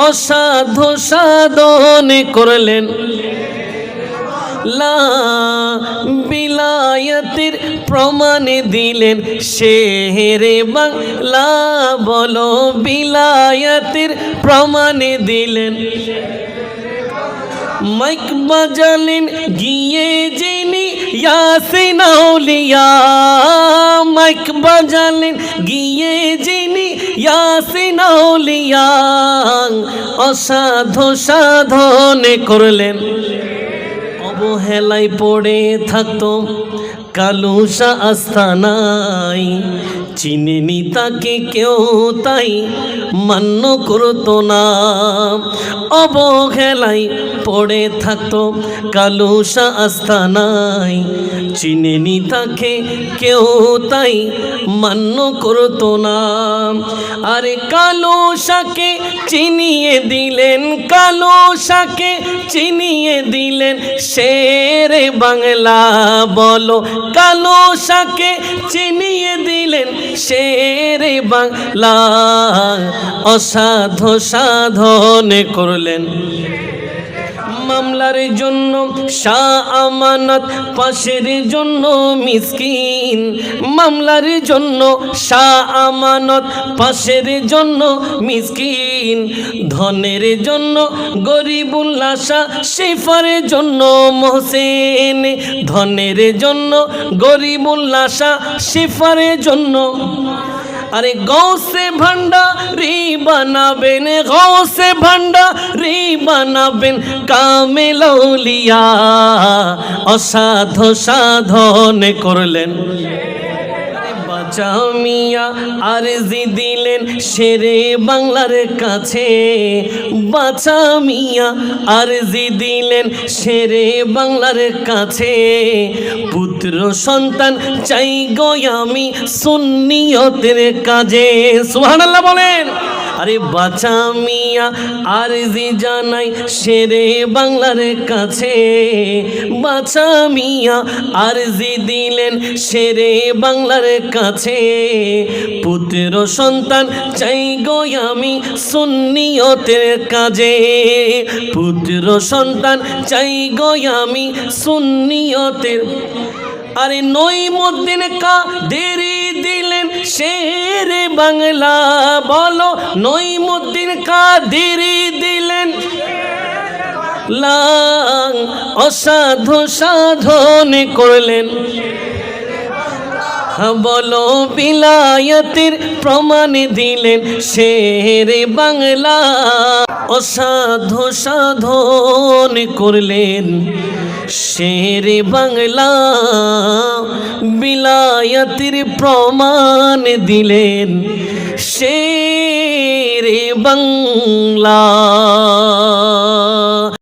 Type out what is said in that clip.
অসাধ্য সাধন করলেন লা বিলায়াতের প্রমাণ দিলেন শেরে বাংলা বলো বিলায়াতের প্রমাণ দিলেন মাইক বাজালেন গিয়ে যিনি ইয়াসিন আউলিয়া মাইক বাজালেন গিয়ে যিনি ইয়াসিন আউলিয়া অসাধ্য সাধন করলেন অবহেলায় পড়ে থাকতো কালুসা আস্তানায় চিনেনি তাকে কেউ তাই মান্য করতো না অবহেলায় পড়ে থাকতো কালুসা আস্তানায় চিনেনি তাকে কেউ তাই মান্য করতো না আরে কালুসাকে চিনিয়ে দিলেন কালুসাকে চিনিয়ে দিলেন শেরে বাংলা বলো কালুসাকে চিনিয়ে দিলেন শেরে বাংলা অসাধ্য সাধন করলেন মামলার জন্য শাহ আমানত পাশের জন্য মিসকিন মামলার জন্য শাহ আমানত পাশের জন্য মিসকিন ধনের জন্য গরিবুল্লাহ শাহ শিফার জন্য মোহসেন ধনের জন্য গরিবুল্লাহ শাহ শিফার জন্য আরে গৌসে ভান্ডারি বানাবেন গৌসে ভান্ডারি বানাবেন কামেল আউলিয়া অসাধ্য সাধন করলেন বাঁচাও মিয়া আরজি দিলেন শেরে বাংলার কাছে বাঁচা মিয়া আরজি দিলেন শেরে বাংলার কাছে পুত্র সন্তান চাই গো আমি সুন্নিয়তের কাজে সুবহানাল্লাহ বলেন আরে বাঁচা মিয়া আরজি জানাই শেরে বাংলার কাছে বাঁচা মিয়া আরজি দিলেন শেরে বাংলার কাছে পুত্র সন্তান চাই গো আমি সুন্নিয়তের কাজে পুত্র সন্তান চাই গো আমি সুন্নিয়তের আরে নঈমুদ্দিন কাদেরী দিলেন শেরে বাংলা বলো নঈমুদ্দিন কাদেরী দিলেন লাং অসাধ্য সাধন করলেন বলো বিলায়াতের প্রমাণ দিলেন শেরে বাংলা অসাধ্য সাধন করলেন শেরে বাংলা বিলায়াতের প্রমাণ দিলেন শেরে বাংলা।